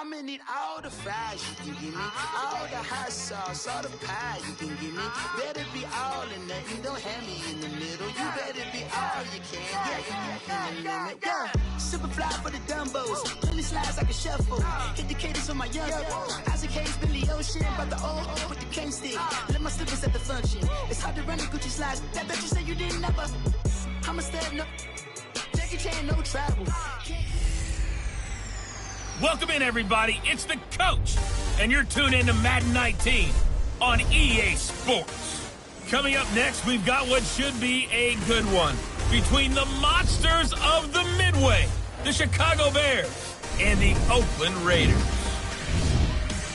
I'ma need all the fries you can give me, all the hot sauce, all the pie you can give me. Better be all or nothing, don't have me in the middle. You better be all you can, yeah, in the limit, yeah. Super fly for the Dumbos, plenty slides like a shuffle. Hit the cadence on my young Isaac Hayes, Billy Ocean, but the old with the cane stick. Let my slippers at the function. It's hard to run the Gucci slides. That bet you say you didn't never. I'm a step no, Jackie Chan, no travel. Welcome in, everybody. It's the coach, and you're tuned in to Madden 19 on EA Sports. Coming up next, we've got what should be a good one between the monsters of the Midway, the Chicago Bears, and the Oakland Raiders.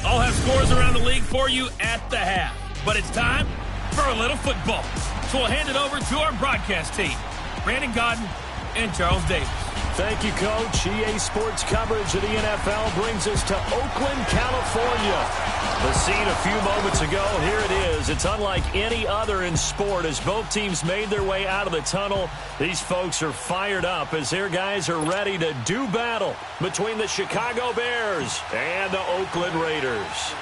I'll have scores around the league for you at the half, but it's time for a little football. So we'll hand it over to our broadcast team, Brandon Godden and Charles Davis. Thank you, Coach. EA Sports coverage of the NFL brings us to Oakland, California. The scene a few moments ago, here it is. It's unlike any other in sport as both teams made their way out of the tunnel. These folks are fired up as their guys are ready to do battle between the Chicago Bears and the Oakland Raiders.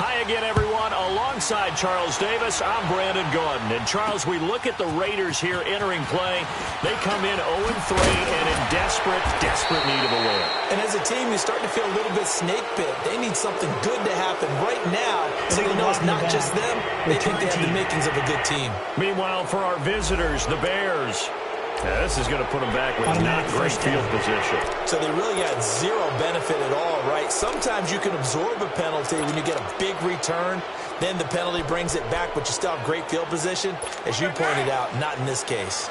Hi again, everyone. Alongside Charles Davis, I'm Brandon Gordon. And, Charles, we look at the Raiders here entering play. They come in 0-3 and in desperate need of a win. And as a team, you're starting to feel a little bit snake bit. They need something good to happen right now so they know it's not just them. They think they have the makings of a good team. Meanwhile, for our visitors, the Bears, this is going to put them back with not great field position. So they really got zero benefit at all, right? Sometimes you can absorb a penalty when you get a big return. Then the penalty brings it back, but you still have great field position. As you pointed out, not in this case.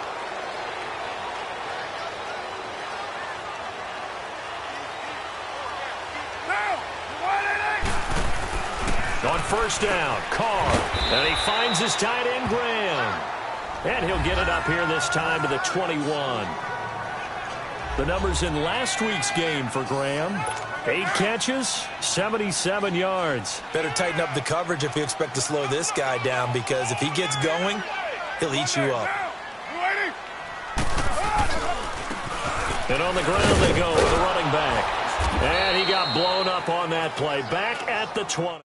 On first down, Carr. And he finds his tight end, Graham. And he'll get it up here this time to the 21. The numbers in last week's game for Graham. 8 catches, 77 yards. Better tighten up the coverage if you expect to slow this guy down, because if he gets going, he'll eat you up. And on the ground they go with a running back. And he got blown up on that play. Back at the 20.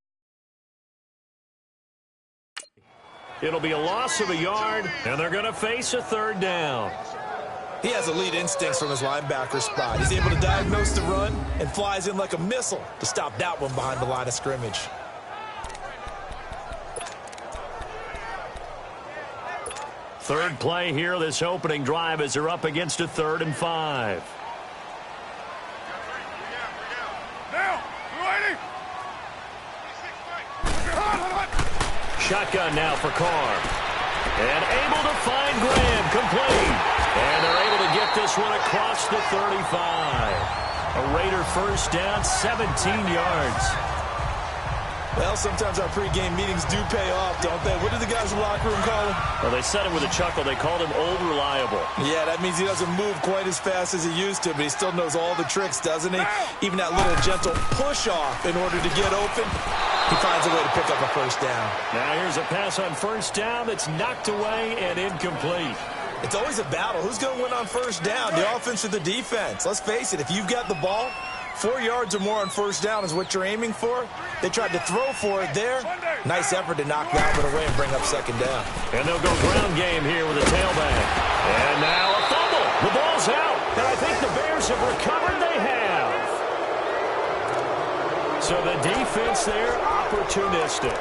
It'll be a loss of a yard, and they're going to face a third down. He has elite instincts from his linebacker spot. He's able to diagnose the run and flies in like a missile to stop that one behind the line of scrimmage. Third play here, this opening drive, as they're up against a 3rd and 5. Shotgun now for Carr. And able to find Graham, complete. And they're able to get this one across the 35. A Raider first down, 17 yards. Well, sometimes our pregame meetings do pay off, don't they? What did the guys in the locker room call him? Well, they said it with a chuckle. They called him Old Reliable. Yeah, that means he doesn't move quite as fast as he used to, but he still knows all the tricks, doesn't he? Even that little gentle push-off in order to get open, he finds a way to pick up a first down. Now here's a pass on first down that's knocked away and incomplete. It's always a battle. Who's going to win on first down, the offense or the defense? Let's face it, if you've got the ball, 4 yards or more on first down is what you're aiming for. They tried to throw for it there. Nice effort to knock that one away and bring up second down. And they'll go ground game here with a tailback. And now a fumble. The ball's out. And I think the Bears have recovered. They have. So the defense there, opportunistic.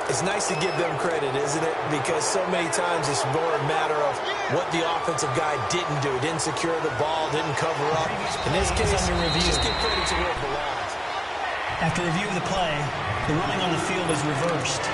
It's nice to give them credit, isn't it? Because so many times it's more a matter of what the offensive guy didn't do. Didn't secure the ball, didn't cover up. In this case, just give credit to where it belongs. After review of the play, the running on the field is reversed.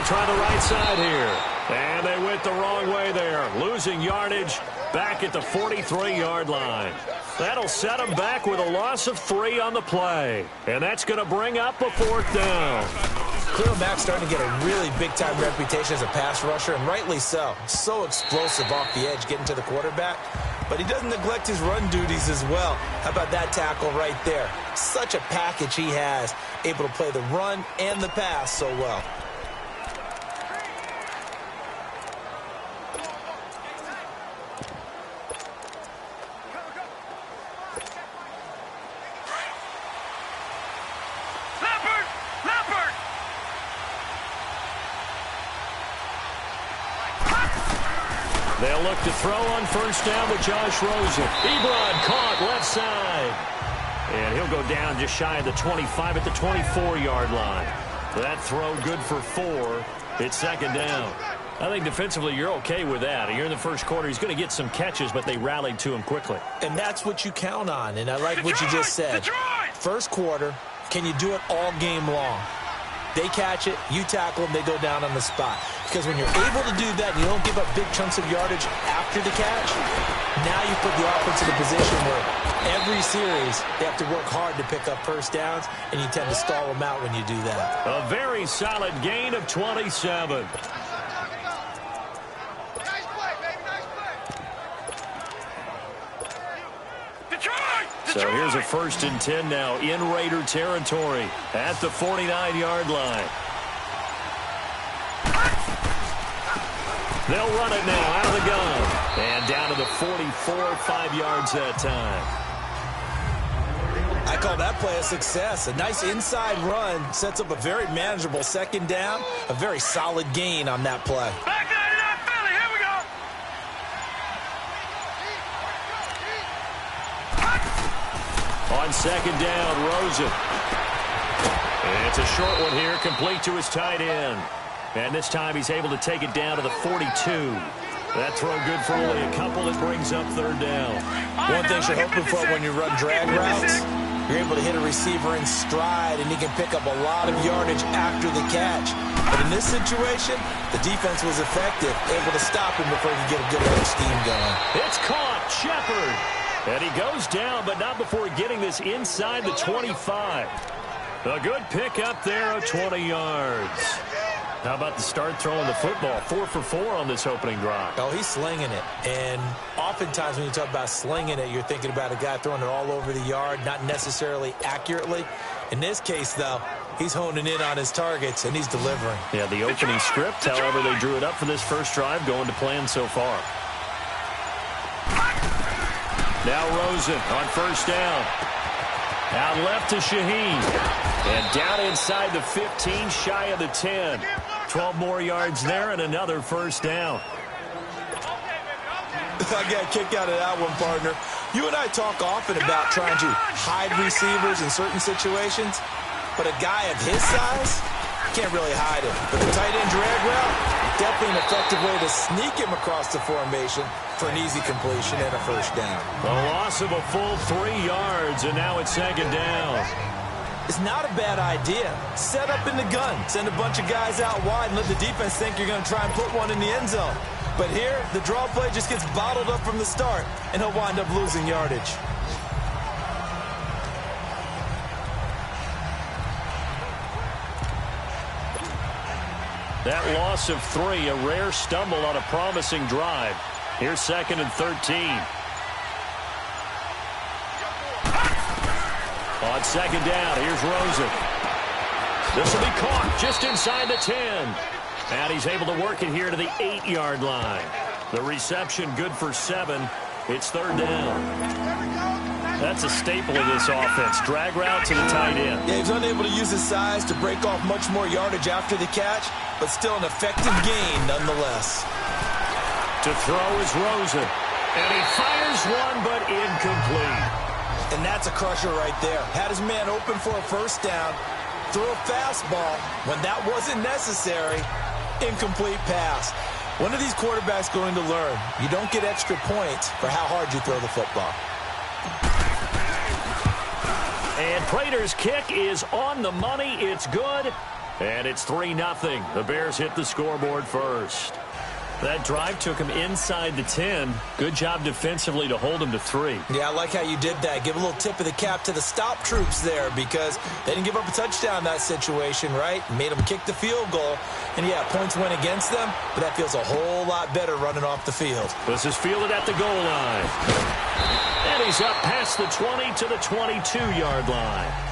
Try the right side here. And they went the wrong way there. Losing yardage back at the 43-yard line. That'll set them back with a loss of 3 on the play. And that's going to bring up a 4th down. Khalil Mack's starting to get a really big-time reputation as a pass rusher, and rightly so. So explosive off the edge, getting to the quarterback. but he doesn't neglect his run duties as well. How about that tackle right there? Such a package he has, able to play the run and the pass so well. They'll look to throw on first down with Josh Rosen. Ebron caught left side. And he'll go down just shy of the 25 at the 24-yard line. That throw good for 4. It's second down. I think defensively you're okay with that. You're in the first quarter. He's going to get some catches, but they rallied to him quickly. And that's what you count on, and I like what you just said. First quarter, can you do it all game long? They catch it, you tackle them, they go down on the spot. Because when you're able to do that and you don't give up big chunks of yardage after the catch, now you put the offense in a position where every series they have to work hard to pick up first downs, and you tend to stall them out when you do that. A very solid gain of 27. So here's a 1st and 10 now in Raider territory at the 49-yard line. They'll run it now out of the gun. And down to the 44, 5 yards that time. I call that play a success. A nice inside run sets up a very manageable second down. A very solid gain on that play. On second down, Rosen. And it's a short one here, complete to his tight end. And this time he's able to take it down to the 42. That throw good for only a couple. It brings up third down. One thing you're hoping for when you run drag routes, you're able to hit a receiver in stride, and he can pick up a lot of yardage after the catch. But in this situation, the defense was effective, able to stop him before he could get a good edge steam going. It's caught, Shepard. And he goes down, but not before getting this inside the 25. A good pick up there of 20 yards. How about the start throwing the football? 4 for 4 on this opening drive. Oh, he's slinging it. And oftentimes when you talk about slinging it, you're thinking about a guy throwing it all over the yard, not necessarily accurately. In this case, though, he's honing in on his targets, and he's delivering. Yeah, the opening script, however, they drew it up for this first drive, going to plan so far. Now Rosen on first down. Out left to Shaheen. And down inside the 15, shy of the 10. 12 more yards there and another first down. I got a kick out of that one, partner. You and I talk often about trying to hide receivers in certain situations, but a guy of his size can't really hide him. But the tight end drag route, definitely an effective way to sneak him across the formation for an easy completion and a first down. A loss of a full 3 yards, and now it's second down. It's not a bad idea. Set up in the gun. Send a bunch of guys out wide and let the defense think you're going to try and put one in the end zone. But here, the draw play just gets bottled up from the start, and he'll wind up losing yardage. That loss of 3, a rare stumble on a promising drive. Here's 2nd and 13. On second down, here's Rosen. This will be caught just inside the 10. And he's able to work it here to the 8-yard line. The reception good for 7. It's third down. That's a staple of this offense. Drag route to the tight end. Yeah, he's unable to use his size to break off much more yardage after the catch, but still an effective gain nonetheless. To throw is Rosen. And he fires one, but incomplete. And that's a crusher right there. Had his man open for a first down, threw a fastball. When that wasn't necessary, incomplete pass. When are these quarterbacks going to learn? You don't get extra points for how hard you throw the football. And Prater's kick is on the money. It's good. And it's 3-0. The Bears hit the scoreboard first. That drive took him inside the 10. Good job defensively to hold him to 3. Yeah, I like how you did that. Give a little tip of the cap to the stop troops there because they didn't give up a touchdown in that situation, right? Made them kick the field goal. And, yeah, points went against them, but that feels a whole lot better running off the field. This is fielded at the goal line. And he's up past the 20 to the 22-yard line.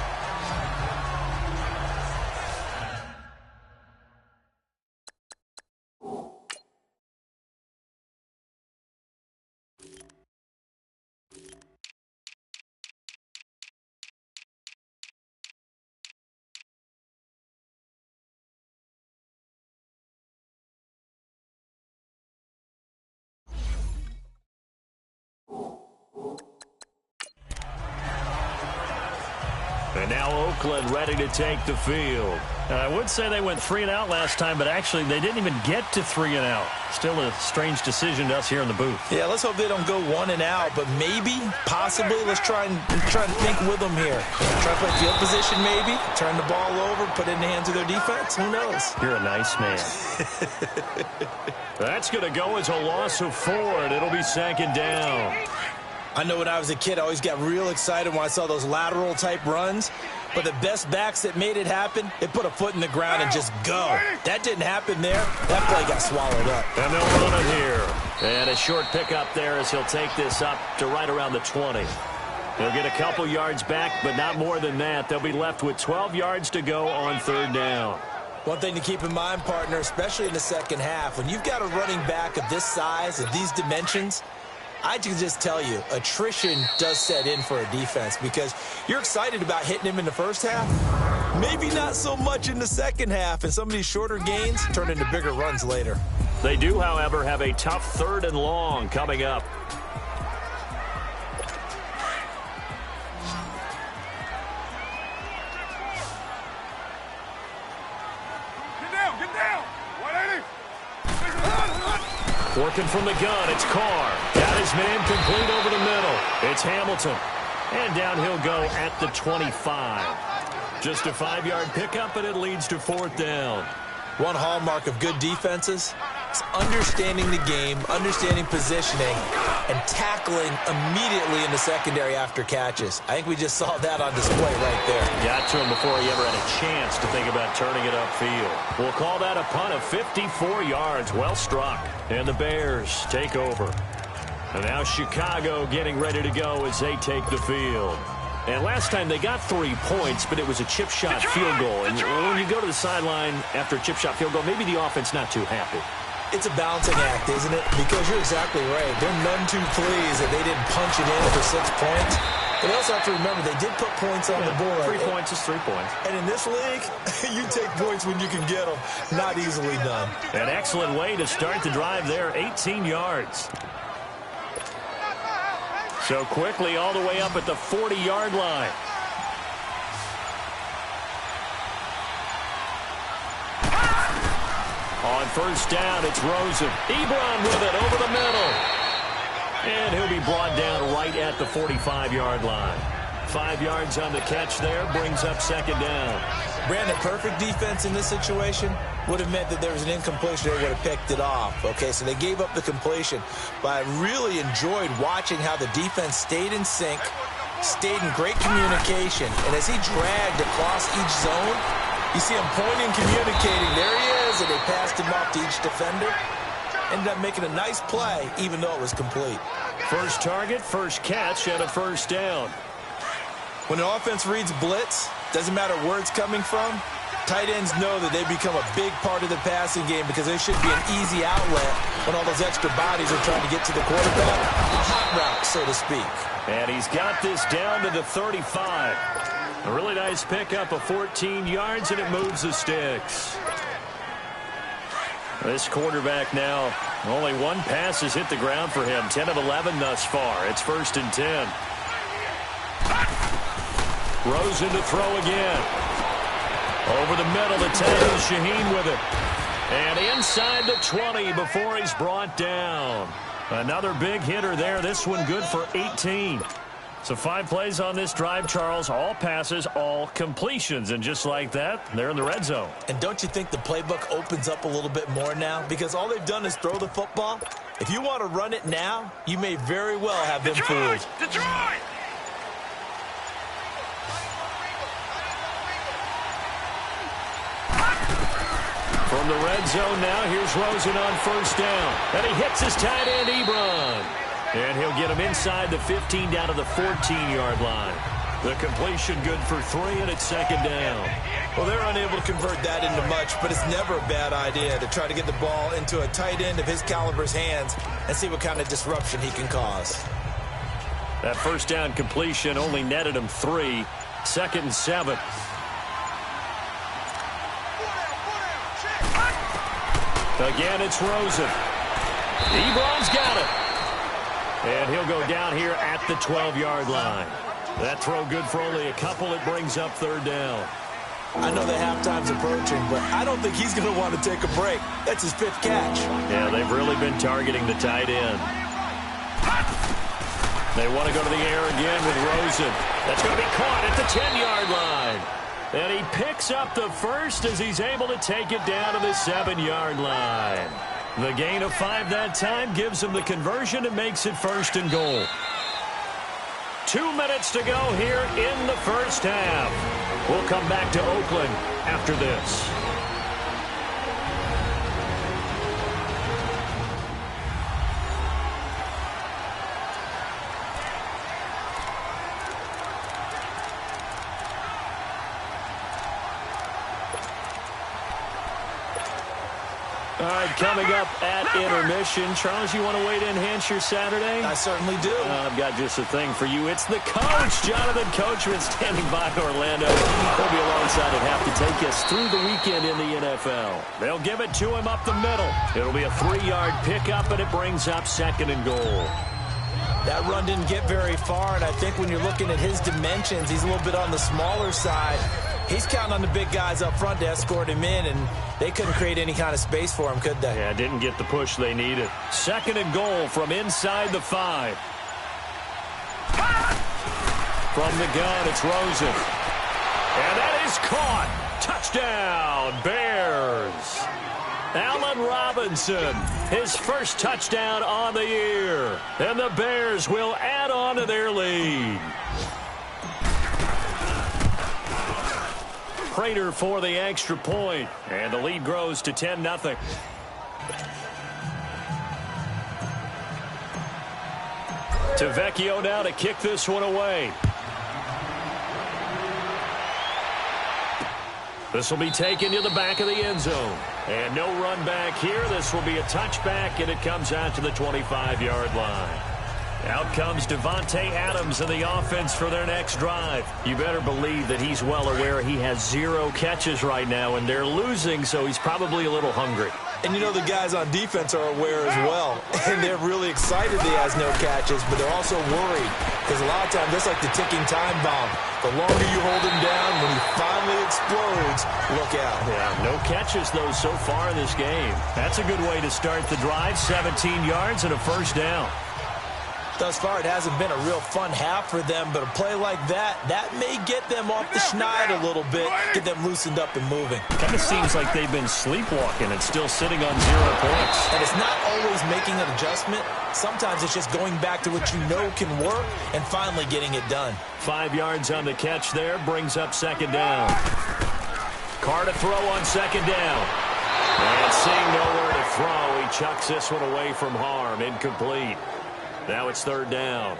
And now Oakland ready to take the field. And I would say they went 3 and out last time, but actually they didn't even get to 3 and out. Still a strange decision to us here in the booth. Yeah, let's hope they don't go 1 and out, but maybe, possibly, let's try and think with them here. Try to play field position maybe, turn the ball over, put it in the hands of their defense. Who knows? You're a nice man. That's going to go as a loss of 4, and it'll be second down. I know when I was a kid, I always got real excited when I saw those lateral-type runs. But the best backs that made it happen, they put a foot in the ground and just go. That didn't happen there. That play got swallowed up. And they'll run it here. And a short pickup there as he'll take this up to right around the 20. He'll get a couple yards back, but not more than that. They'll be left with 12 yards to go on third down. One thing to keep in mind, partner, especially in the second half, when you've got a running back of this size, of these dimensions, I can just tell you, attrition does set in for a defense because you're excited about hitting him in the first half. Maybe not so much in the second half, and some of these shorter gains turn into bigger runs later. They do, however, have a tough 3rd and long coming up. Get down! 180! Working from the gun, it's Carr. Got his man complete over the middle. It's Hamilton. And down he'll go at the 25. Just a 5-yard pickup, and it leads to 4th down. One hallmark of good defenses is understanding the game, understanding positioning, and tackling immediately in the secondary after catches. I think we just saw that on display right there. Got to him before he ever had a chance to think about turning it upfield. We'll call that a punt of 54 yards. Well struck. And the Bears take over. And now Chicago getting ready to go as they take the field. And last time they got 3 points, but it was a chip shot field goal. And when you go to the sideline after a chip shot field goal, maybe the offense not too happy. It's a balancing act, isn't it? Because you're exactly right. They're none too pleased that they didn't punch it in for 6 points. But they also have to remember they did put points on the board. 3 points is 3 points. And in this league, you take points when you can get them. Not easily done. An excellent way to start the drive there, 18 yards. So quickly all the way up at the 40-yard line. On first down, it's Rosen. Ebron with it over the middle. And he'll be brought down right at the 45-yard line. 5 yards on the catch there, brings up second down. Brandon, perfect defense in this situation would have meant that there was an incompletion. They would have picked it off. Okay, so they gave up the completion. But I really enjoyed watching how the defense stayed in sync, stayed in great communication. And as he dragged across each zone, you see him pointing, communicating. There he is, and they passed him off to each defender. Ended up making a nice play, even though it was complete. First target, first catch, and a first down. When an offense reads blitz, doesn't matter where it's coming from, tight ends know that they become a big part of the passing game because there should be an easy outlet when all those extra bodies are trying to get to the quarterback. A hot route, so to speak. And he's got this down to the 35. A really nice pickup of 14 yards, and it moves the sticks. This quarterback now, only 1 pass has hit the ground for him. 10 of 11 thus far. It's 1st and 10. Rosen to throw again. Over the middle, the 10 is Shaheen with it. And inside the 20 before he's brought down. Another big hitter there. This one good for 18. So 5 plays on this drive, Charles. All passes, all completions. And just like that, they're in the red zone. And don't you think the playbook opens up a little bit more now? Because all they've done is throw the football. If you want to run it now, you may very well have been fooled. Detroit! From the red zone now, here's Rosen on first down. And he hits his tight end, Ebron. And he'll get him inside the 15 down to the 14-yard line. The completion good for 3, and it's second down. Well, they're unable to convert that into much, but it's never a bad idea to try to get the ball into a tight end of his caliber's hands and see what kind of disruption he can cause. That first down completion only netted him 3. 2nd and 7. Again, it's Rosen. Ebron's got it. And he'll go down here at the 12-yard line. That throw good for only a couple. It brings up 3rd down. I know that halftime's approaching, but I don't think he's going to want to take a break. That's his 5th catch. Yeah, they've really been targeting the tight end. They want to go to the air again with Rosen. That's going to be caught at the 10-yard line. And he picks up the first as he's able to take it down to the 7-yard line. The gain of 5 that time gives him the conversion and makes it 1st and goal. 2 minutes to go here in the first half. We'll come back to Oakland after this. All right, coming up at intermission. Charles, you want to wait to enhance your Saturday? I certainly do. I've got just a thing for you. It's the coach, Jonathan Coachman, standing by Orlando. He'll be alongside at half to take us through the weekend in the NFL. They'll give it to him up the middle. It'll be a 3-yard pickup, and it brings up 2nd and goal. That run didn't get very far, and I think when you're looking at his dimensions, he's a little bit on the smaller side. He's counting on the big guys up front to escort him in, and they couldn't create any kind of space for him, could they? Yeah, didn't get the push they needed. 2nd and goal from inside the 5. From the gun, it's Rosen. And that is caught. Touchdown, Bears. Allen Robinson, his first touchdown on the year. And the Bears will add on to their lead. Prater for the extra point, and the lead grows to 10-0. To Vecchio now to kick this one away. This will be taken to the back of the end zone. And no run back here. This will be a touchback, and it comes out to the 25-yard line. Out comes Devontae Adams in the offense for their next drive. You better believe that he's well aware he has 0 catches right now, and they're losing, so he's probably a little hungry. And you know the guys on defense are aware as well. And they're really excited that he has no catches, but they're also worried. Because a lot of times, that's like the ticking time bomb. The longer you hold him down, when he finally explodes, look out. Yeah, no catches, though, so far in this game. That's a good way to start the drive. 17 yards and a 1st down. Thus far, it hasn't been a real fun half for them, but a play like that may get them off the schneid a little bit, get them loosened up and moving. Kind of seems like they've been sleepwalking and still sitting on 0 points. And it's not always making an adjustment. Sometimes it's just going back to what you know can work and finally getting it done. 5 yards on the catch there, brings up 2nd down. Carr to throw on 2nd down. And seeing nowhere to throw, he chucks this one away from harm, incomplete. Now it's 3rd down.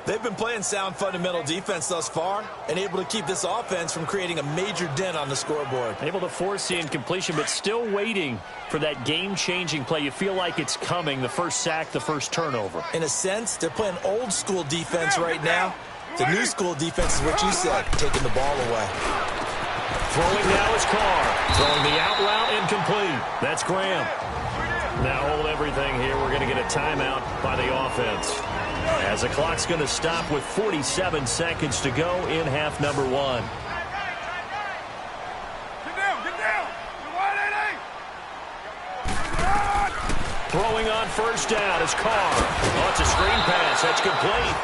They've been playing sound fundamental defense thus far and able to keep this offense from creating a major dent on the scoreboard. Able to force the incompletion, but still waiting for that game-changing play. You feel like it's coming, the first sack, the first turnover. In a sense, they're playing old-school defense right now. The new-school defense is what you said, taking the ball away. Throwing now is Carr. Throwing the out route, incomplete. That's Graham. Now hold everything here. We're going to get a timeout by the offense. As the clock's going to stop with 47 seconds to go in half number 1. Get down, get down. You're wide, Throwing on 1st down is Carr. Oh, it's a screen pass. That's complete.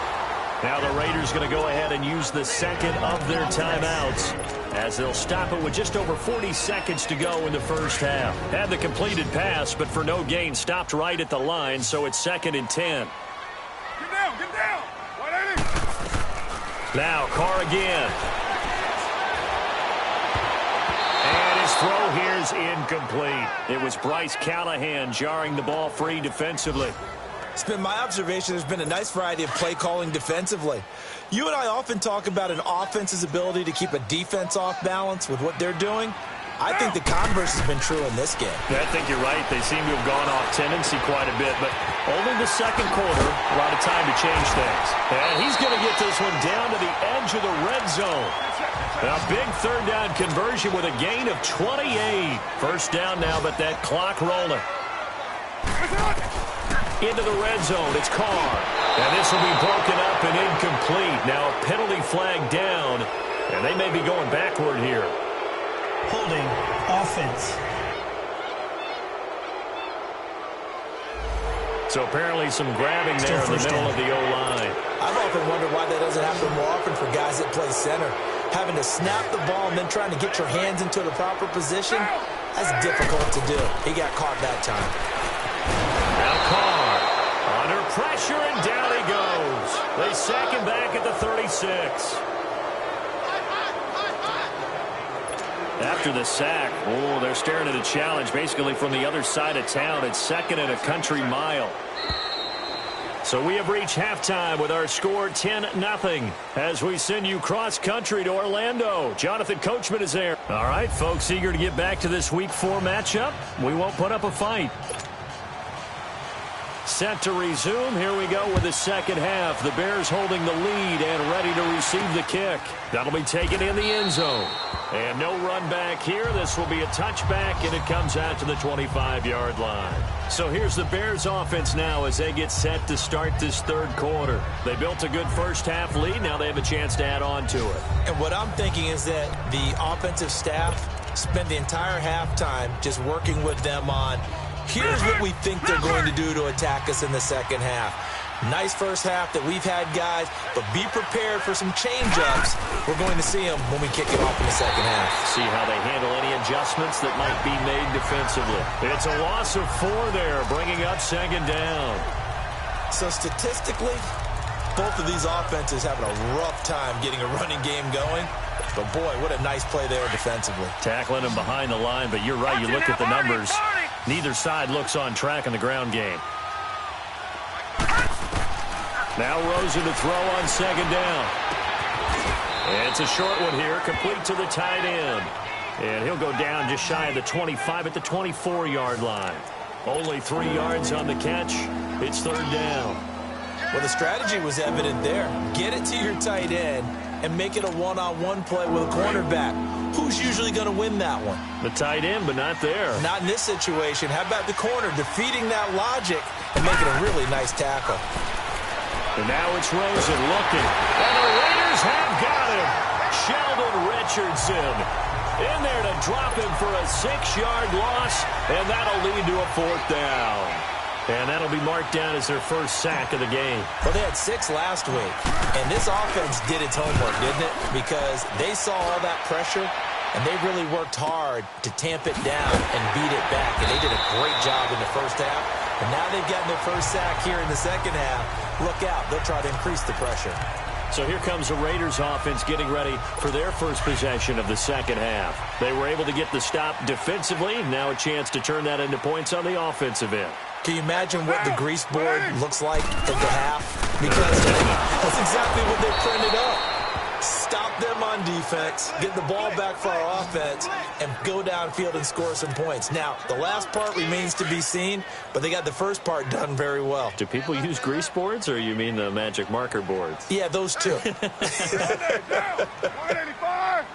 Now the Raiders going to go ahead and use the second of their timeouts as they'll stop it with just over 40 seconds to go in the first half. Had the completed pass, but for no gain, stopped right at the line, so it's 2nd and 10. Get down, get down. 180. Now Carr again. And his throw here is incomplete. It was Bryce Callahan jarring the ball free defensively. It's been my observation there's been a nice variety of play calling defensively. You and I often talk about an offense's ability to keep a defense off balance with what they're doing. I think the converse has been true in this game. I think you're right. They seem to have gone off tendency quite a bit, but only the second quarter, a lot of time to change things. And he's going to get this one down to the edge of the red zone. A big third down conversion with a gain of 28. First down now, but that clock rolling. Into the red zone, it's Carr. And this will be broken up and incomplete. Now a penalty flag down, and they may be going backward here. Holding, offense. So apparently some grabbing there in the middle of the O-line. I've often wondered why that doesn't happen more often for guys that play center. Having to snap the ball and then trying to get your hands into the proper position, that's difficult to do. He got caught that time. Now Carr under pressure, and down he goes. They sack him back at the 36. After the sack, they're staring at a challenge basically from the other side of town. It's 2nd and a country mile. So we have reached halftime with our score 10-0 as we send you cross-country to Orlando. Jonathan Coachman is there. All right, folks, eager to get back to this Week 4 matchup. We won't put up a fight. Set to resume. Here we go with the second half. The Bears holding the lead and ready to receive the kick. That'll be taken in the end zone. And no run back here. This will be a touchback, and it comes out to the 25-yard line. So here's the Bears offense now as they get set to start this third quarter. They built a good first half lead. Now they have a chance to add on to it. And what I'm thinking is that the offensive staff spend the entire halftime just working with them on here's what we think they're going to do to attack us in the second half. Nice first half that we've had, guys, but be prepared for some change-ups. We're going to see them when we kick it off in the second half. See how they handle any adjustments that might be made defensively. It's a loss of 4 there, bringing up 2nd down. So statistically, both of these offenses having a rough time getting a running game going. But, boy, what a nice play there defensively. Tackling him behind the line, but you're right. You look at the numbers. Neither side looks on track in the ground game. Now Rosen to throw on 2nd down. And it's a short one here, complete to the tight end. And he'll go down just shy of the 25 at the 24-yard line. Only 3 yards on the catch. It's 3rd down. Well, the strategy was evident there. Get it to your tight end and make it a one-on-one play with a cornerback. Who's usually going to win that one? The tight end, but not there. Not in this situation. How about the corner defeating that logic and making a really nice tackle? And now it's Rosen looking. And the Raiders have got him. Sheldon Richardson in there to drop him for a 6-yard loss, and that'll lead to a 4th down. And that'll be marked down as their first sack of the game. Well, they had 6 last week, and this offense did its homework, didn't it? Because they saw all that pressure, and they really worked hard to tamp it down and beat it back. And they did a great job in the first half. And now they've gotten their first sack here in the second half. Look out. They'll try to increase the pressure. So here comes the Raiders offense getting ready for their first possession of the second half. They were able to get the stop defensively. Now a chance to turn that into points on the offensive end. Can you imagine what the grease board looks like at the half? Because that's exactly what they printed up. Stop them on defense, get the ball back for our offense, and go downfield and score some points. Now, the last part remains to be seen, but they got the first part done very well. Do people use grease boards, or you mean the magic marker boards? Yeah, those two. 185.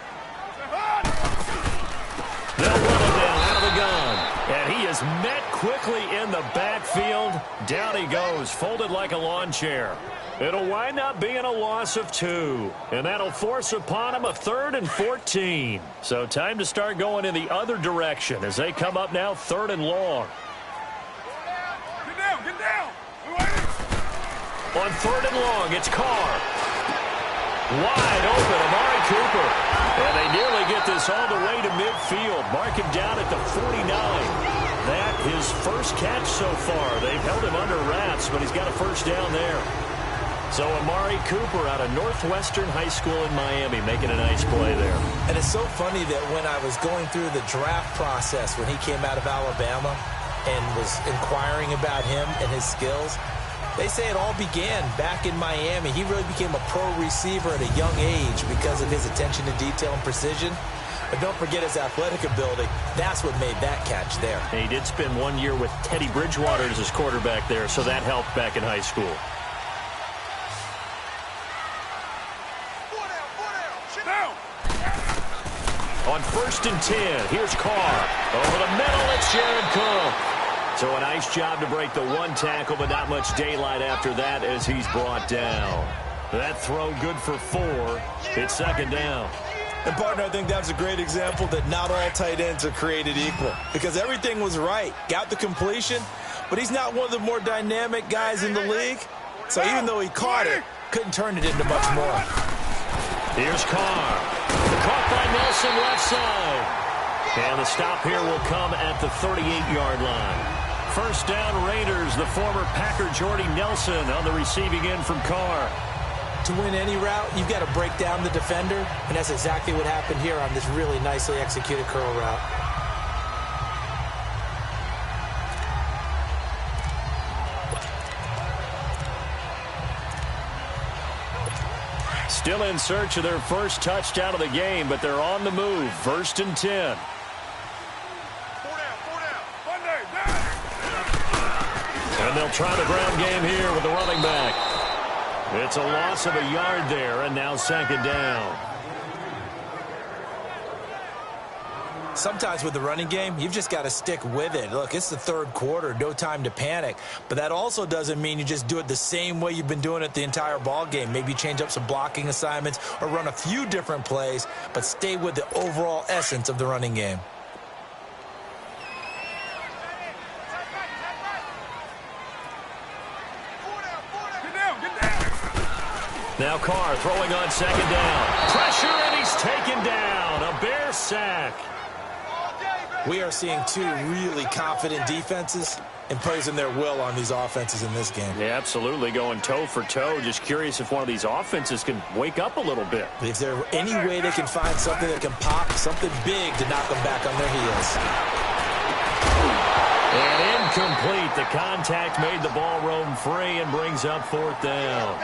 They'll run him down out of the gun. And he is met quickly in the backfield. Down he goes, folded like a lawn chair. It'll wind up being a loss of 2. And that'll force upon him a 3rd and 14. So time to start going in the other direction as they come up now 3rd and long. Get down, get down. On 3rd and long, it's Carr. Wide open, Amari Cooper. And they nearly get this all the way to midfield. Mark him down at the 49. That his first catch so far. They've held him under wraps, but he's got a first down there. So Amari Cooper out of Northwestern High School in Miami making a nice play there. And it's so funny that when I was going through the draft process when he came out of Alabama and was inquiring about him and his skills, they say it all began back in Miami. He really became a pro receiver at a young age because of his attention to detail and precision. But don't forget his athletic ability. That's what made that catch there. He did spend 1 year with Teddy Bridgewater as his quarterback there, so that helped back in high school. On 1st and 10, here's Carr. Over the middle, it's Jared Cook. So a nice job to break the one tackle, but not much daylight after that as he's brought down. That throw good for 4. It's 2nd down. And, partner, I think that's a great example that not all tight ends are created equal because everything was right. Got the completion, but he's not one of the more dynamic guys in the league. So even though he caught it, couldn't turn it into much more. Here's Carr. Caught by Nelson left side. And the stop here will come at the 38-yard line. First down, Raiders. The former Packer Jordy Nelson on the receiving end from Carr. To win any route, you've got to break down the defender, and that's exactly what happened here on this really nicely executed curl route. Still in search of their first touchdown of the game, but they're on the move. 1st and 10. And they'll try the ground game here with the running back. It's a loss of a yard there, and now 2nd down. Sometimes with the running game, you've just got to stick with it. Look, it's the 3rd quarter, no time to panic. But that also doesn't mean you just do it the same way you've been doing it the entire ball game. Maybe change up some blocking assignments or run a few different plays, but stay with the overall essence of the running game. Now Carr throwing on 2nd down. Pressure, and he's taken down. A Bear sack. We are seeing two really confident defenses imposing their will on these offenses in this game. Yeah, absolutely, going toe for toe. Just curious if one of these offenses can wake up a little bit. If there's any way they can find something that can pop, something big to knock them back on their heels. And incomplete. The contact made the ball roam free and brings up 4th down.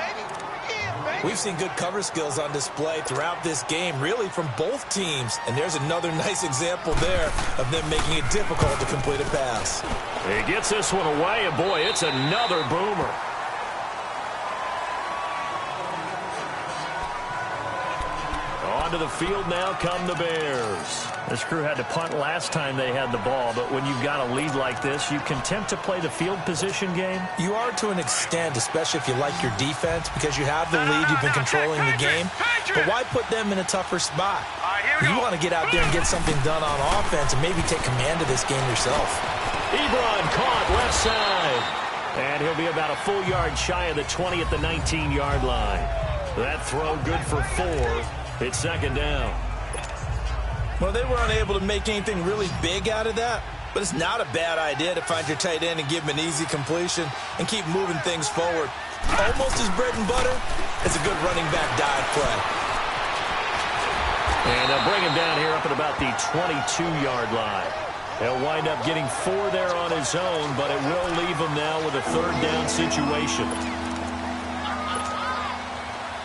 We've seen good cover skills on display throughout this game, really from both teams. And there's another nice example there of them making it difficult to complete a pass. He gets this one away, and boy, it's another boomer. Onto the field now come the Bears. This crew had to punt last time they had the ball, but when you've got a lead like this, you content to play the field position game? You are to an extent, especially if you like your defense, because you have the lead, you've been controlling the game. But why put them in a tougher spot? You want to get out there and get something done on offense and maybe take command of this game yourself. Ebron caught left side. And he'll be about a full yard shy of the 20 at the 19-yard line. That throw good for 4. It's 2nd down. Well, they were unable to make anything really big out of that, but it's not a bad idea to find your tight end and give him an easy completion and keep moving things forward. Almost his bread and butter. It's a good running back dive play. And they'll bring him down here up at about the 22-yard line. He'll wind up getting 4 there on his own, but it will leave him now with a 3rd down situation.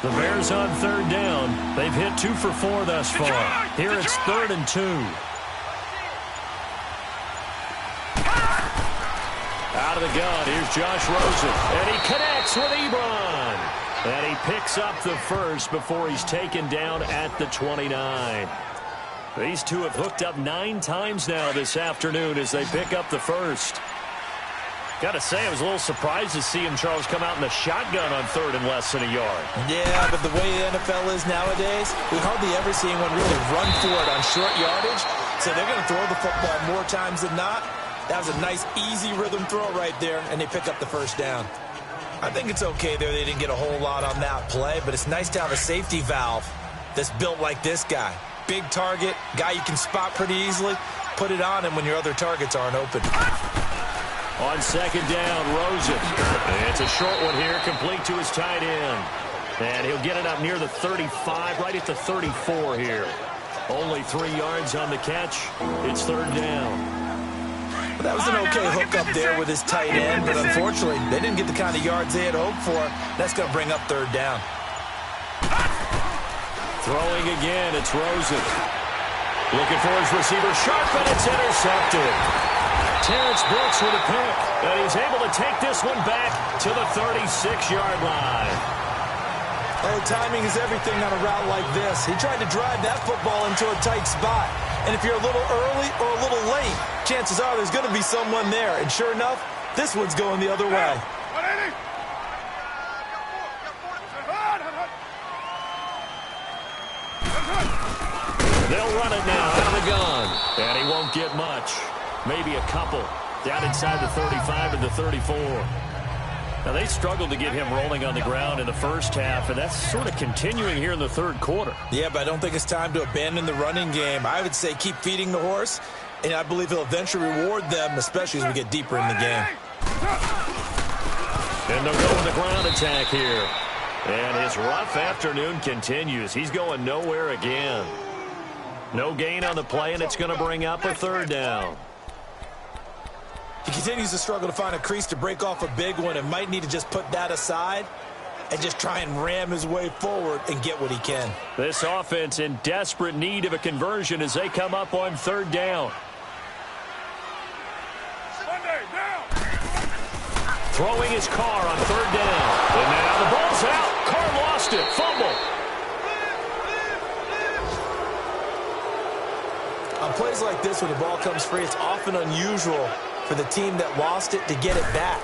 The Bears on 3rd down. They've hit 2 for 4 thus far. Here it's 3rd and 2. Out of the gun, here's Josh Rosen. And he connects with Ebron. And he picks up the first before he's taken down at the 29. These two have hooked up 9 times now this afternoon as they pick up the first. Got to say, I was a little surprised to see him, Charles, come out in the shotgun on 3rd and less than a yard. Yeah, but the way the NFL is nowadays, we hardly ever see anyone really run for it on short yardage. So they're going to throw the football more times than not. That was a nice, easy rhythm throw right there, and they pick up the first down. I think it's okay there. They didn't get a whole lot on that play, but it's nice to have a safety valve that's built like this guy. Big target, guy you can spot pretty easily. Put it on him when your other targets aren't open. On second down, Rosen. It's a short one here, complete to his tight end. And he'll get it up near the 35, right at the 34 here. Only 3 yards on the catch. It's third down. Well, that was an okay hook up there with his tight end, but unfortunately, they didn't get the kind of yards they had hoped for. That's going to bring up third down. Throwing again, it's Rosen. Looking for his receiver, sharp, and it's intercepted. Terrence Brooks with a pick, and he's able to take this one back to the 36-yard line. Oh, timing is everything on a route like this. He tried to drive that football into a tight spot. And if you're a little early or a little late, chances are there's going to be someone there. And sure enough, this one's going the other way. They'll run it now out of the gun. And he won't get much. Maybe a couple. Down inside the 35 and the 34. Now, they struggled to get him rolling on the ground in the first half, and that's sort of continuing here in the third quarter. Yeah, but I don't think it's time to abandon the running game. I would say keep feeding the horse, and I believe he'll eventually reward them, especially as we get deeper in the game. And they'll go with the ground attack here. And his rough afternoon continues. He's going nowhere again. No gain on the play, and it's going to bring up a third down. He continues to struggle to find a crease to break off a big one and might need to just put that aside and just try and ram his way forward and get what he can. This offense in desperate need of a conversion as they come up on third down. Throwing his car on third down. And now the ball's out. Carr lost it. Fumble. On plays like this, when the ball comes free, it's often unusual for the team that lost it to get it back.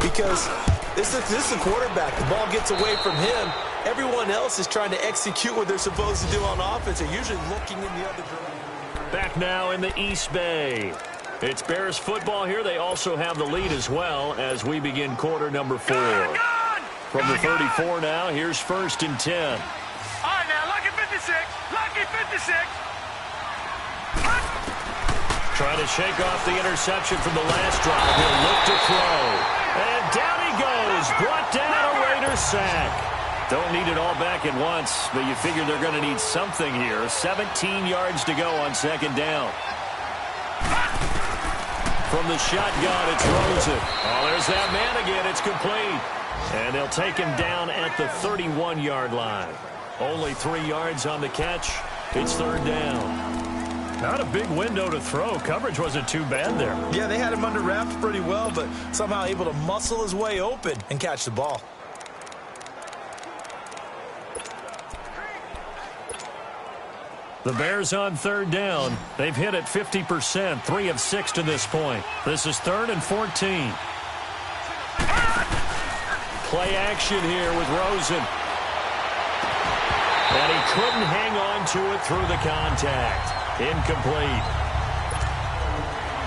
Because this is a quarterback. The ball gets away from him. Everyone else is trying to execute what they're supposed to do on offense. They're usually looking in the other direction. Back now in the East Bay. It's Bears football here. They also have the lead as well as we begin quarter number 4. From the 34 now, here's first and 10. All right, now, lucky 56. Lucky 56. Trying to shake off the interception from the last drive. He'll look to throw. And down he goes. Brought down a Raider sack. Don't need it all back at once, but you figure they're going to need something here. 17 yards to go on second down. From the shotgun, it's Rosen. Oh, there's that man again. It's complete. And they'll take him down at the 31-yard line. Only 3 yards on the catch. It's third down. Not a big window to throw. Coverage wasn't too bad there. Yeah, they had him under wraps pretty well, but somehow able to muscle his way open and catch the ball. The Bears on third down. They've hit it 50%, 3 of 6 to this point. This is 3rd and 14. Play action here with Rosen. And he couldn't hang on to it through the contact. Incomplete.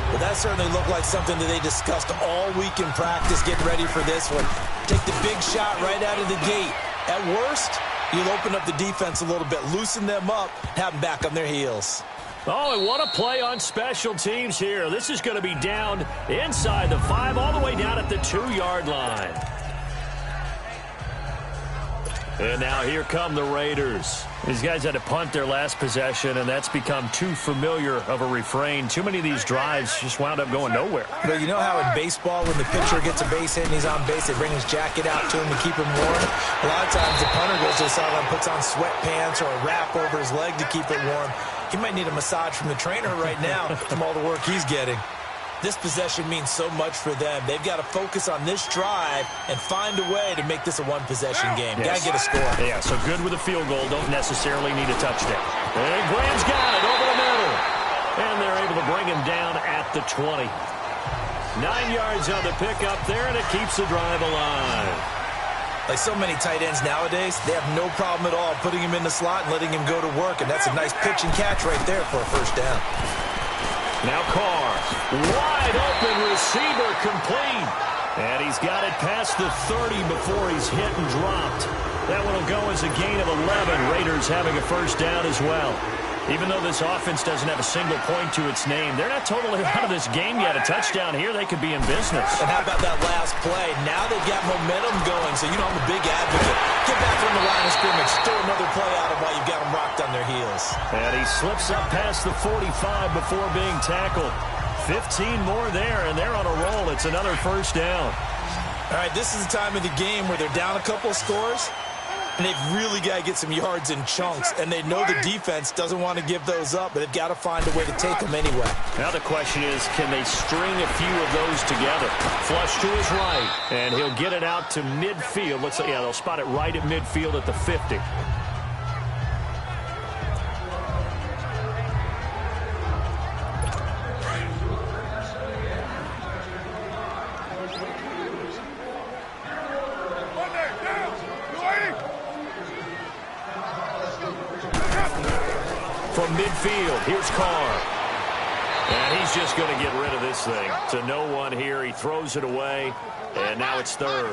Well, that certainly looked like something that they discussed all week in practice getting ready for this one. Take the big shot right out of the gate. At worst, you'll open up the defense a little bit, loosen them up, have them back on their heels. Oh, and what a play on special teams here. This is going to be down inside the 5, all the way down at the 2-yard line. And now here come the Raiders. These guys had to punt their last possession, and that's become too familiar of a refrain. Too many of these drives just wound up going nowhere. But you know how in baseball, when the pitcher gets a base hit and he's on base, they bring his jacket out to him to keep him warm? A lot of times the punter goes to the sideline, puts on sweatpants or a wrap over his leg to keep it warm. He might need a massage from the trainer right now from all the work he's getting. This possession means so much for them. They've got to focus on this drive and find a way to make this a one-possession game. Yes. Got to get a score. Yeah, so good with a field goal. Don't necessarily need a touchdown. And Graham's got it over the middle. And they're able to bring him down at the 20. 9 yards on the pickup there, and it keeps the drive alive. Like so many tight ends nowadays, they have no problem at all putting him in the slot and letting him go to work. And that's a nice pitch and catch right there for a first down. Now Carr, wide open receiver, complete. And he's got it past the 30 before he's hit and dropped. That one will go as a gain of 11. Raiders having a first down as well. Even though this offense doesn't have a single point to its name, they're not totally out of this game yet. A touchdown here, they could be in business. And how about that last play? Now they've got momentum going, so you know I'm a big advocate. Get back from the line of scrimmage. Throw another play out of while you've got them rocked on their heels. And he slips up past the 45 before being tackled. 15 more there, and they're on a roll. It's another first down. All right, this is the time of the game where they're down a couple of scores, and they've really got to get some yards in chunks, and they know the defense doesn't want to give those up, but they've got to find a way to take them anyway. Now the question is, can they string a few of those together? Flush to his right, and he'll get it out to midfield. Looks like, yeah, they'll spot it right at midfield at the 50. From midfield, here's Carr. And he's just going to get rid of this thing. To no one here. He throws it away, and now it's third.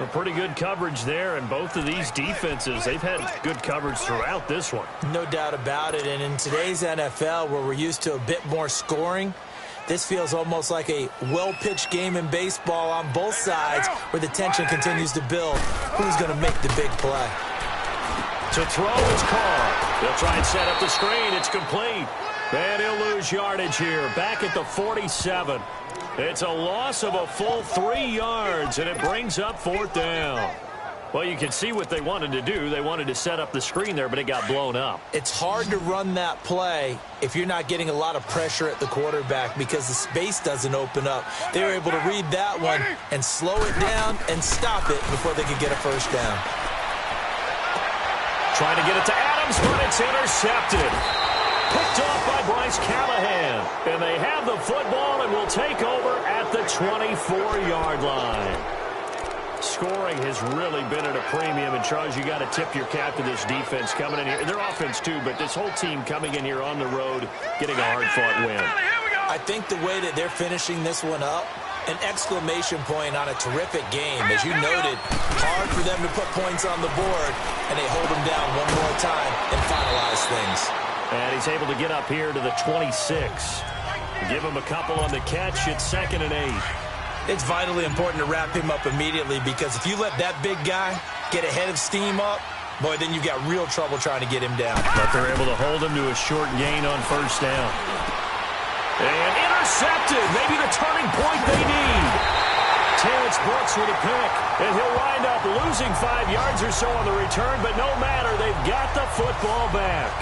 A pretty good coverage there, and both of these defenses, they've had good coverage throughout this one. No doubt about it, and in today's NFL, where we're used to a bit more scoring, this feels almost like a well-pitched game in baseball on both sides, where the tension continues to build. Who's going to make the big play? To throw is Carr. They'll try and set up the screen. It's complete. And he'll lose yardage here. Back at the 47. It's a loss of a full 3 yards, and it brings up fourth down. Well, you can see what they wanted to do. They wanted to set up the screen there, but it got blown up. It's hard to run that play if you're not getting a lot of pressure at the quarterback because the space doesn't open up. They were able to read that one and slow it down and stop it before they could get a first down. Trying to get it to Adams, but it's intercepted. Picked off by Bryce Callahan. And they have the football and will take over at the 24-yard line. Scoring has really been at a premium. And, Charles, you got to tip your cap to this defense coming in here. Their offense, too, but this whole team coming in here on the road, getting a hard-fought win. I think the way that they're finishing this one up, an exclamation point on a terrific game. As you noted, hard for them to put points on the board, and they hold them down one more time and finalize things. And he's able to get up here to the 26. Give him a couple on the catch. It's 2nd and 8. It's vitally important to wrap him up immediately because if you let that big guy get a head of steam up, boy, then you've got real trouble trying to get him down. But they're able to hold him to a short gain on first down. And intercepted. Maybe the turning point they need. Terrence Brooks with a pick. And he'll wind up losing 5 yards or so on the return, but no matter, they've got the football back.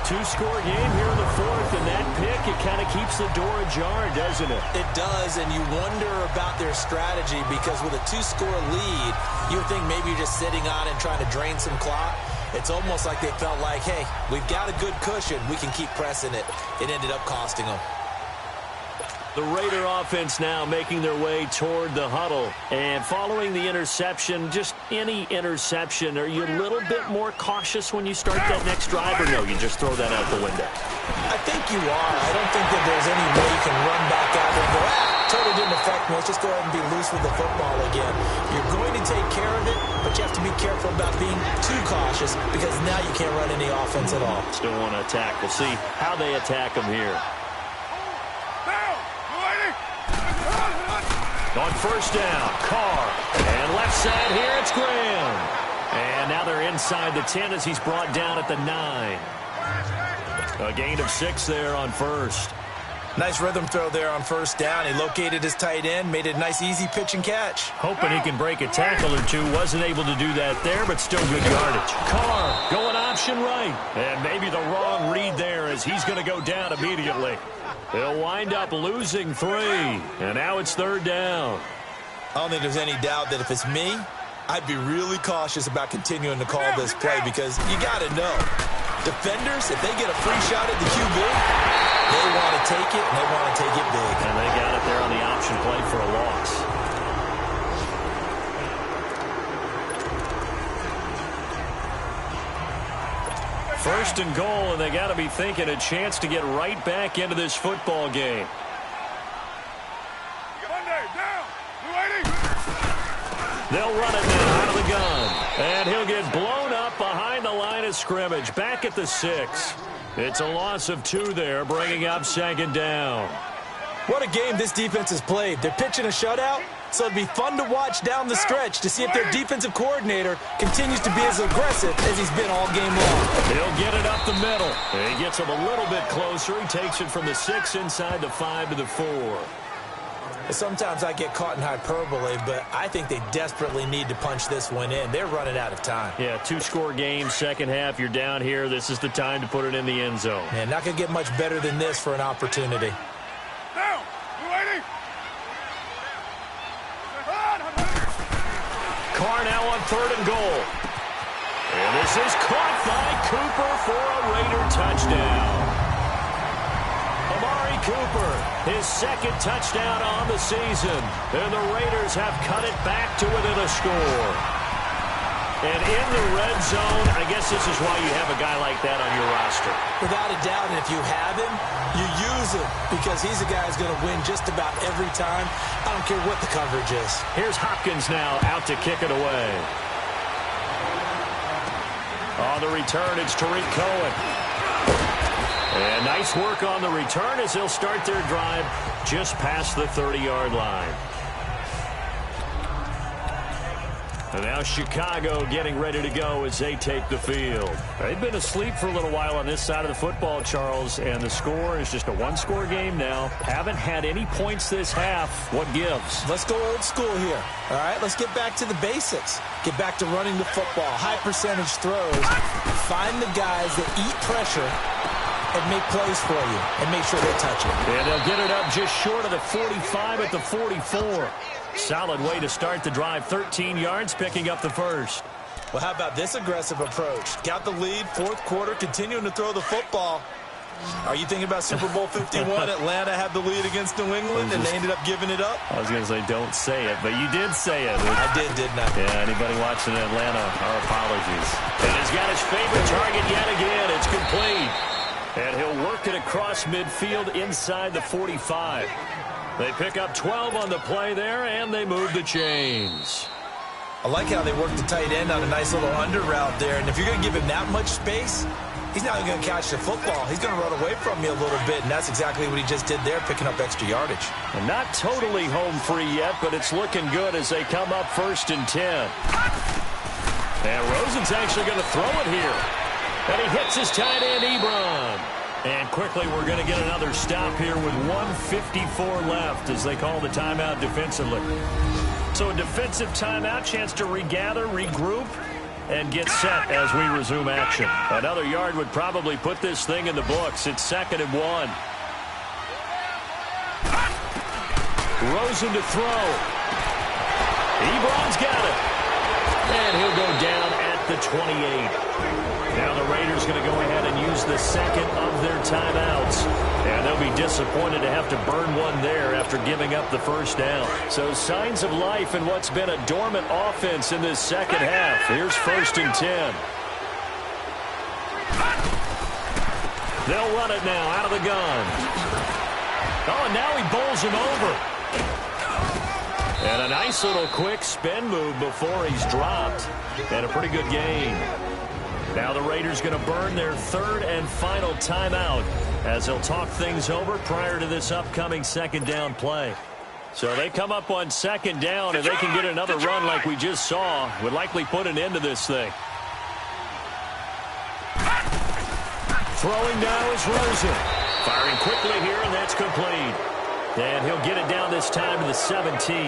2-score game here in the fourth, and that pick, it kind of keeps the door ajar, doesn't it? It does, and you wonder about their strategy because with a 2-score lead, you would think maybe you're just sitting on and trying to drain some clock. It's almost like they felt like, hey, we've got a good cushion. We can keep pressing it. It ended up costing them. The Raider offense now making their way toward the huddle. And following the interception, just any interception, are you a little bit more cautious when you start that next drive, or no, you just throw that out the window? I think you are. I don't think that there's any way you can run back out there and go, totally didn't affect me. Let's just go ahead and be loose with the football again. You're going to take care of it, but you have to be careful about being too cautious because now you can't run any offense at all. Still want to attack. We'll see how they attack them here. On first down, Carr. And left side here, it's Graham. And now they're inside the 10 as he's brought down at the 9. A gain of 6 there on first. Nice rhythm throw there on first down. He located his tight end, made it a nice easy pitch and catch. Hoping he can break a tackle or two. Wasn't able to do that there, but still good yardage. Carr going option right. And maybe the wrong read there as he's going to go down immediately. They'll wind up losing 3. And now it's third down. I don't think there's any doubt that if it's me, I'd be really cautious about continuing to call this play because you got to know, defenders, if they get a free shot at the QB, they want to take it, and they want to take it big. And they got it there on the option play for a loss. First and goal, and they got to be thinking a chance to get right back into this football game. They'll run it now out of the gun. And he'll get blown up behind the line of scrimmage. Back at the 6. It's a loss of 2 there, bringing up 2nd down. What a game this defense has played. They're pitching a shutout, so it'd be fun to watch down the stretch to see if their defensive coordinator continues to be as aggressive as he's been all game long. He'll get it up the middle. He gets him a little bit closer. He takes it from the 6 inside the 5 to the 4. Sometimes I get caught in hyperbole, but I think they desperately need to punch this one in. They're running out of time. Yeah, 2-score game, second half. You're down here. This is the time to put it in the end zone. Man, not going to get much better than this for an opportunity. Down. You waiting? Carr now on 3rd and goal. And this is caught by Cooper for a Raider touchdown. Amari Cooper, his 2nd touchdown on the season. And the Raiders have cut it back to within a score. And in the red zone, I guess this is why you have a guy like that on your roster. Without a doubt, and if you have him, you use him because he's a guy who's going to win just about every time. I don't care what the coverage is. Here's Hopkins now out to kick it away. On the return, it's Tariq Cohen. And nice work on the return as they'll start their drive just past the 30-yard line. And now Chicago getting ready to go as they take the field. They've been asleep for a little while on this side of the football, Charles, and the score is just a 1-score game now. Haven't had any points this half. What gives? Let's go old school here. All right, let's get back to the basics. Get back to running the football, high percentage throws. Find the guys that eat pressure and make plays for you and make sure they touch it. And they'll get it up just short of the 45 at the 44. Solid way to start the drive. 13 yards, picking up the first. Well, how about this aggressive approach? Got the lead, 4th quarter, continuing to throw the football. Are you thinking about Super Bowl 51? Atlanta had the lead against New England, and they ended up giving it up? I was going to say don't say it, but you did say it. I did, didn't I? Yeah, anybody watching Atlanta, our apologies. And he's got his favorite target yet again. It's complete. And he'll work it across midfield inside the 45. They pick up 12 on the play there, and they move the chains. I like how they work the tight end on a nice little under route there. And if you're going to give him that much space, he's not going to catch the football. He's going to run away from you a little bit, and that's exactly what he just did there, picking up extra yardage. And not totally home free yet, but it's looking good as they come up 1st and 10. And Rosen's actually going to throw it here. And he hits his tight end, Ebron. And quickly, we're going to get another stop here with 1:54 left as they call the timeout defensively. So a defensive timeout, chance to regather, regroup, and get set as we resume action. Another yard would probably put this thing in the books. It's 2nd and 1. Rosen to throw. Ebron's got it. And he'll go down at the 28. Now the Raiders going to go ahead and use the 2nd of their timeouts. And they'll be disappointed to have to burn one there after giving up the 1st down. So signs of life in what's been a dormant offense in this 2nd half. Here's 1st and 10. They'll run it now out of the gun. Oh, and now he bowls him over. And a nice little quick spin move before he's dropped. And a pretty good gain. Now the Raiders going to burn their 3rd and final timeout as they'll talk things over prior to this upcoming 2nd down play. So they come up on 2nd down, and they can get another run like we just saw. Would likely put an end to this thing. Throwing now is Rosen. Firing quickly here, and that's complete. And he'll get it down this time to the 17.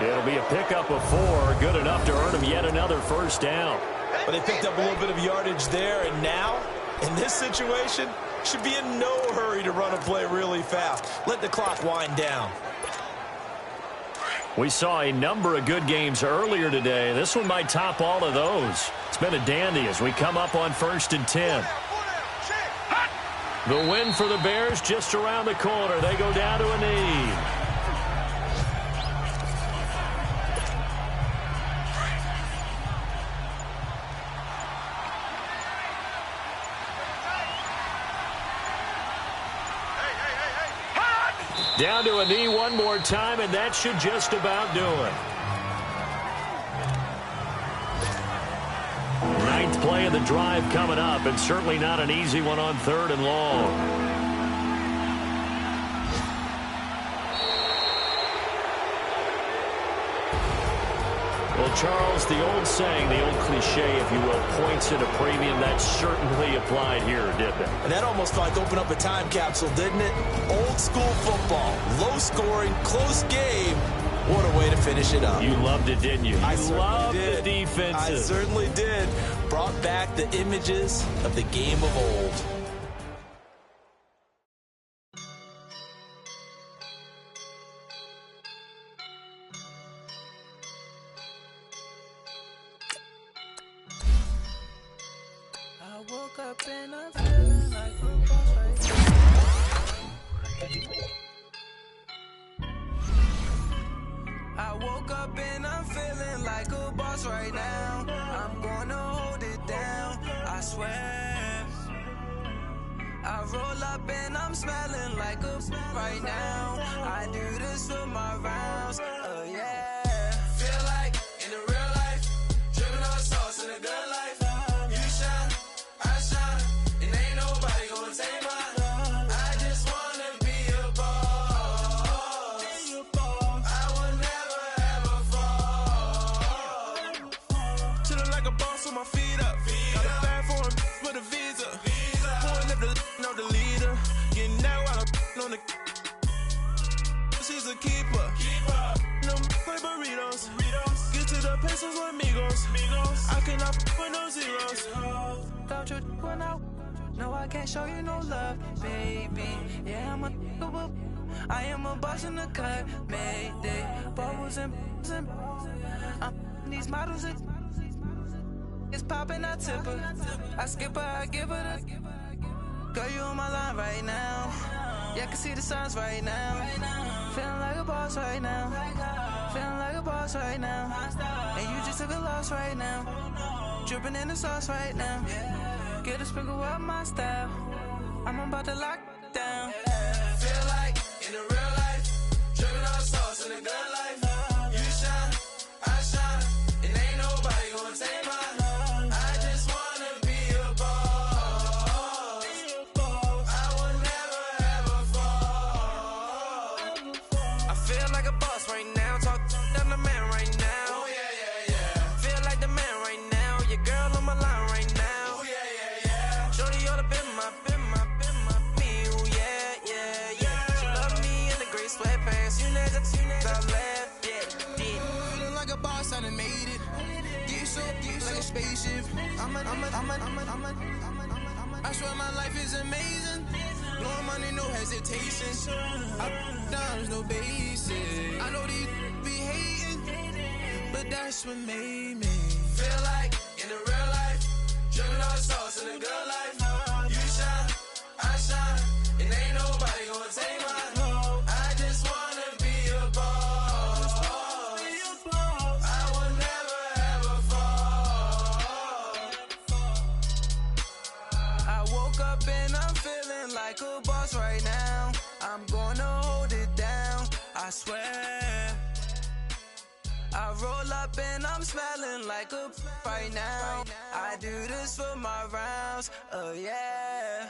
It'll be a pickup of 4, good enough to earn him yet another 1st down. But they picked up a little bit of yardage there, and now, in this situation, should be in no hurry to run a play really fast. Let the clock wind down. We saw a number of good games earlier today. This one might top all of those. It's been a dandy as we come up on 1st and 10. The win for the Bears just around the corner. They go down to a knee. Down to a knee one more time, and that should just about do it. play of the drive coming up, and certainly not an easy one on 3rd and long. Well, Charles, the old saying, the old cliche, if you will, points at a premium, that certainly applied here, didn't it? And that almost felt like opened up a time capsule, didn't it? Old school football, low scoring, close game. What a way to finish it up. You loved it, didn't you? I You loved did. the defenses. I certainly did. Brought back the images of the game of old. I woke up and I'm feeling like a boss right now. I woke up and I'm feeling like a boss right now. I'm gonna hold it down, I swear. I roll up and I'm smelling like a right now. I do this for my rounds, yeah. Feel like in the real life, dripping on sauce in the good life. My feet up. Got a bag for him with a visa. Pulling up the leader. Getting that while I'm on the. She's a keeper. No play burritos. Get to the pesos with amigos. I cannot with no zeros. Don't you run out? No, I can't show you no love, baby. Yeah, I am a boss in the cut. Mayday. Bubbles and these models are. It's poppin', I tip her. I skip her, I give her the. Girl, you on my line right now. Yeah, I can see the signs right now. Feeling like a boss right now. Feeling like a boss right now. And you just took a loss right now. Dripping in the sauce right now. Get a sprinkle up my style. I'm about to lock down. Feel like in the real life, dripping on sauce in the good life. You shine, I shine, and ain't nobody gonna take my. Spaceship. I swear my life is amazing. Blowing money, no hesitation. Down, no basic. I know these be hating, but that's what made me feel like in the real life, dripping on sauce in the good life. You shine, I shine, and ain't nobody gonna take mine. I just wanna be a boss. I will never ever fall. I woke up and I'm feeling like a boss right now. I'm gonna hold it down, I swear. I roll up and I'm smelling like a right now. I do this for my rounds, yeah.